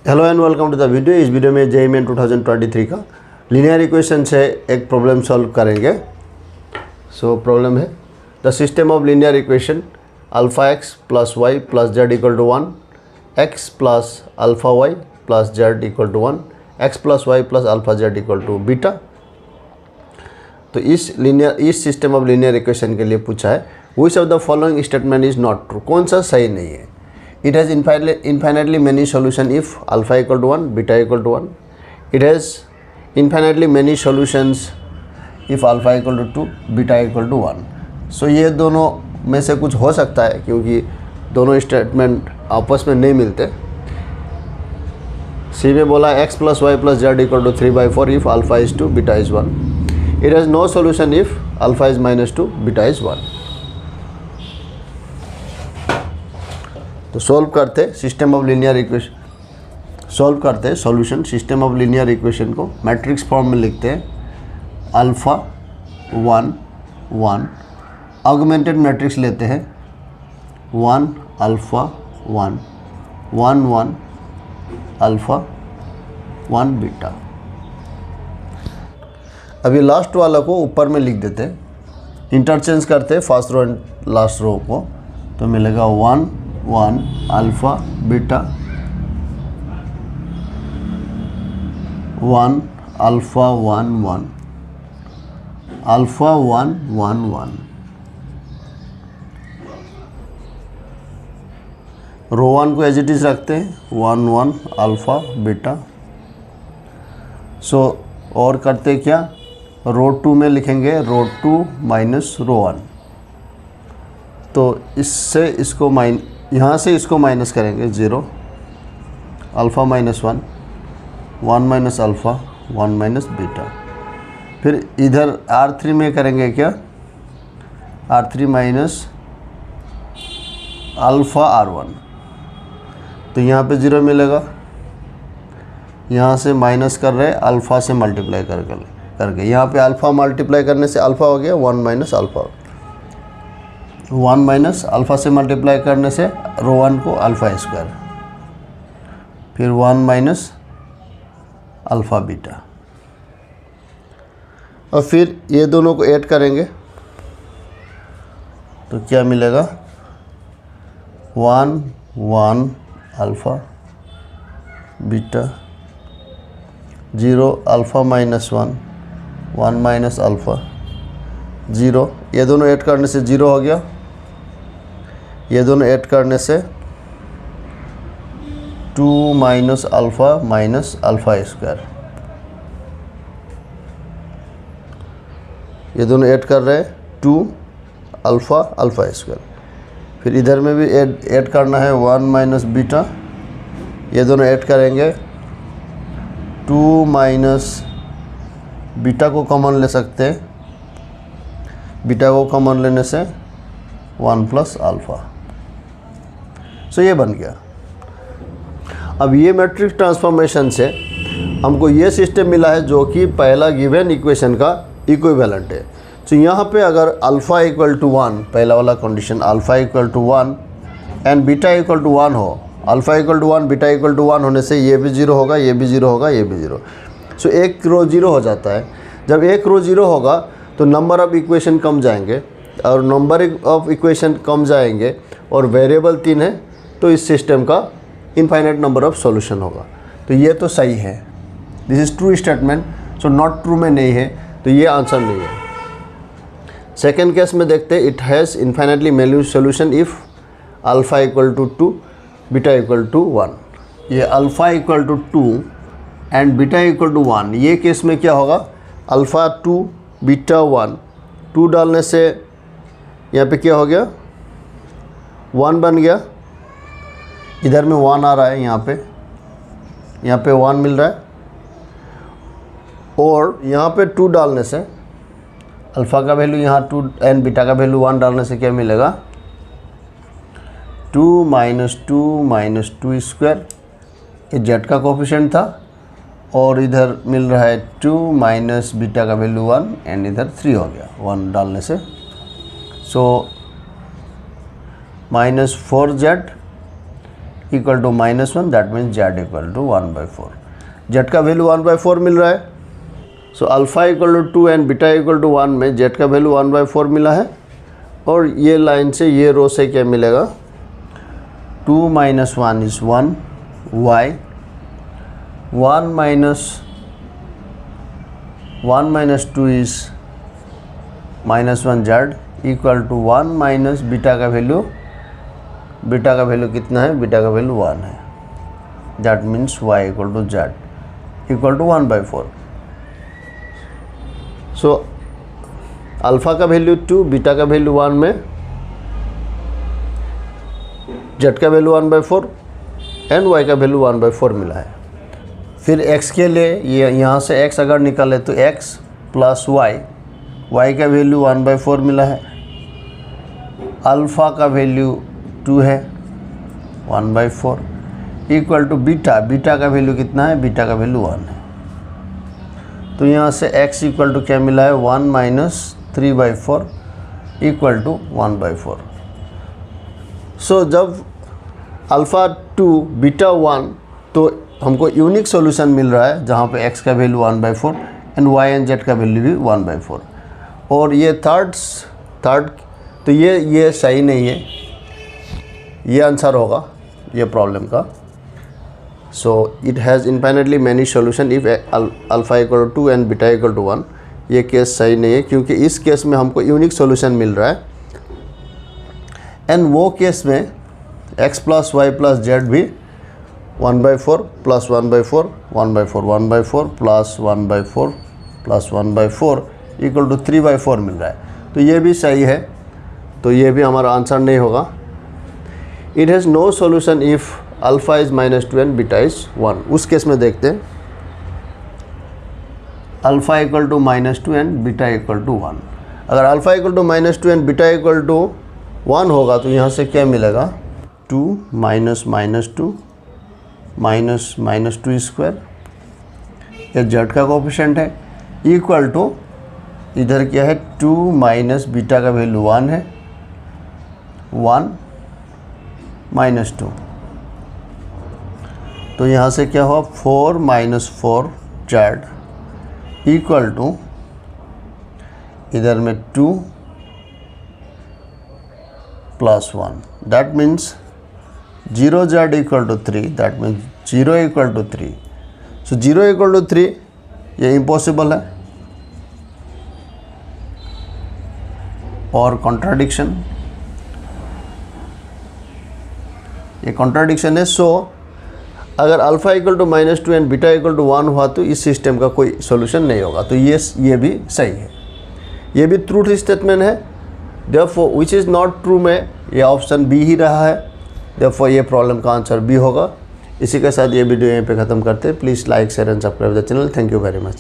Hello and welcome to the video. इस video में JEE main 2023 का लीनियर इक्वेशन से एक प्रॉब्लम सॉल्व करेंगे। सो प्रॉब्लम है the system of linear equation alpha x plus y plus z equal to 1, x plus alpha y plus z equal to 1, x plus y plus alpha z equal to beta. तो इस system of linear equation के लिए पूछा है which of the following statement is not true, कौन सा सही नहीं है। It has infinitely many solutions if alpha equal to 1, beta equal to 1. It has infinitely many solutions if alpha equal to 2, beta equal to 1. So ये दोनों में से कुछ हो सकता है क्योंकि दोनों स्टेटमेंट आपस में नहीं मिलते। सी में बोला x plus y plus z equal to 3/4 if alpha is 2, beta is 1. It has no solution if alpha is -2, beta is 1. तो सॉल्व करते system of linear equation, solve करते solution system of linear equation को matrix form में लिखते हैं। Alpha 1 1 augmented matrix लेते हैं 1 alpha 1 1 1 alpha 1 beta. अभी लास्ट वाला को ऊपर में लिख देते हैं, इंटरचेंज करते first row and last row को, तो मिलेगा 1 1 alpha beta 1 alpha 1 1 alpha 1 1 1। Row 1 को एज इट इज़ रखते हैं 1 1 अल्फ़ा बीटा। सो और करते क्या, रो 2 में लिखेंगे रो 2 माइनस रो 1। तो इससे इसको यहाँ से इसको माइनस करेंगे 0 alpha minus 1 1 minus alpha 1 minus beta. फिर इधर R3 में करेंगे क्या, R3 माइनस अल्फ़ा R1। तो यहाँ पे 0 मिलेगा, यहाँ से माइनस कर रहे अल्फ़ा से मल्टीप्लाई करके यहाँ पे अल्फ़ा मल्टीप्लाई करने से अल्फ़ा हो गया 1 माइनस अल्फ़ा, 1 माइनस अल्फ़ा से मल्टीप्लाई करने से रो 1 को अल्फ़ा स्क्वायर, फिर 1 माइनस अल्फ़ा बीटा। और फिर ये दोनों को ऐड करेंगे तो क्या मिलेगा 1 1 alpha beta 0 alpha minus 1 1 minus alpha 0। ये दोनों ऐड करने से 0 हो गया, ये दोनों ऐड करने से 2 माइनस अल्फ़ा स्क्वायर। ये दोनों ऐड कर रहे हैं 2 अल्फ़ा स्क्वायर। फिर इधर में भी ऐड करना है 1 माइनस बीटा, ये दोनों ऐड करेंगे 2 माइनस बीटा को कॉमन ले सकते हैं, बीटा को कॉमन लेने से 1 प्लस अल्फ़ा। सो ये बन गया। अब ये मैट्रिक्स ट्रांसफॉर्मेशन से हमको ये सिस्टम मिला है जो कि पहला गिवन इक्वेशन का इक्विवेलेंट है। तो यहाँ पे अगर अल्फ़ा इक्वल टू 1, पहला वाला condition alpha equal to 1 and beta equal to 1 हो, alpha equal to 1 beta equal to 1 होने से ये भी 0 होगा, ये भी 0 होगा, ये भी 0। सो एक रो 0 हो जाता है। जब एक रो 0 होगा तो नंबर ऑफ़ इक्वेशन कम जाएंगे, और नंबर ऑफ़ इक्वेशन कम जाएंगे और वेरिएबल 3 है, तो इस सिस्टम का इनफाइनाइट नंबर ऑफ़ सॉल्यूशन होगा। तो ये तो सही है, this is true statement. So not true में नहीं है, तो ये आंसर नहीं है। सेकेंड केस में देखते हैं, it has infinitely many solution if alpha equal to 2 beta equal to 1। ये alpha equal to 2 and beta equal to 1, ये केस में क्या होगा, अल्फ़ा 2 बीटा 1, 2 डालने से यहाँ पे क्या हो गया 1 बन गया, इधर में 1 आ रहा है, यहाँ पे 1 मिल रहा है, और यहाँ पे 2 डालने से अल्फ़ा का वैल्यू यहाँ 2 एंड बीटा का वैल्यू 1 डालने से क्या मिलेगा 2 माइनस 2 स्क्वायर। ये जेड का कोफिशिएंट था, और इधर मिल रहा है 2 माइनस बीटा का वैल्यू 1 एंड इधर 3 हो गया 1 डालने से। So -4z equal to -1, that means z equal to 1/4। Z का वैल्यू 1/4 मिल रहा है। So alpha equal to 2 and beta equal to 1 में जेड का वैल्यू 1/4 मिला है। और ये लाइन से ये रो से क्या मिलेगा, 2 - 1 is 1 y, 1 - 2 is -1 z equal to 1 minus beta का वैल्यू कितना है, बीटा का वैल्यू 1 है। That means y equal to z equal to 1/4। So alpha का वैल्यू 2, बीटा का वैल्यू 1 में जेड का वैल्यू 1/4 एंड y का वैल्यू 1/4 मिला है। फिर x के लिए ये यहाँ से x अगर निकाले तो x प्लस y का वैल्यू 1/4 मिला है। अल्फ़ा का वैल्यू 2 है 1/4 इक्वल टू बीटा का वैल्यू कितना है, बीटा का वैल्यू 1 है। तो यहाँ से x इक्वल टू क्या मिला है, 1 - 3/4 इक्वल टू 1/4। सो जब अल्फ़ा 2 बीटा 1, तो हमको यूनिक सॉल्यूशन मिल रहा है जहाँ पे x का value 1/4 and y and z का वैल्यू भी 1/4। और ये थर्ड तो ये सही नहीं है, ये आंसर होगा ये प्रॉब्लम का। So it has infinitely many solution if alpha equal to 2 and beta equal to 1। ये केस सही नहीं है क्योंकि इस केस में हमको यूनिक सॉल्यूशन मिल रहा है। एंड वो केस में x plus y plus z भी 1/4 plus 1/4 1/4 1/4 plus 1/4 plus 1/4 equal to 3/4 मिल रहा है। तो ये भी सही है, तो ये भी हमारा आंसर नहीं होगा। It has no solution if alpha is -2 and beta is 1। उस केस में देखते हैं, alpha equal to -2 and beta equal to 1। अगर alpha equal to -2 and beta equal to 1 होगा तो यहाँ से क्या मिलेगा, 2 -2 -2 स्क्वायर, ये जेड का कोफिशिएंट है, इक्वल टू इधर क्या है, 2 माइनस बीटा का वैल्यू 1 है, 1 - 2। तो यहाँ से क्या हुआ, 4 - 4 जेड इक्वल टू इधर में 2 plus 1। That means 0 z equal to 3, that means 0 equal to 3। So 0 equal to 3 ये इम्पॉसिबल है। और कॉन्ट्राडिक्शन, ये कॉन्ट्राडिक्शन है। सो अगर alpha equal to -2 and beta equal to 1 हुआ तो इस सिस्टम का कोई सॉल्यूशन नहीं होगा। तो ये भी सही है, ये भी ट्रूथ स्टेटमेंट है। Therefore which is not true में ये ऑप्शन बी ही रहा है, देयरफॉर ये प्रॉब्लम का आंसर बी होगा। इसी के साथ ये वीडियो यहीं पे ख़त्म करते हैं। Please like share and subscribe the channel. Thank you very much.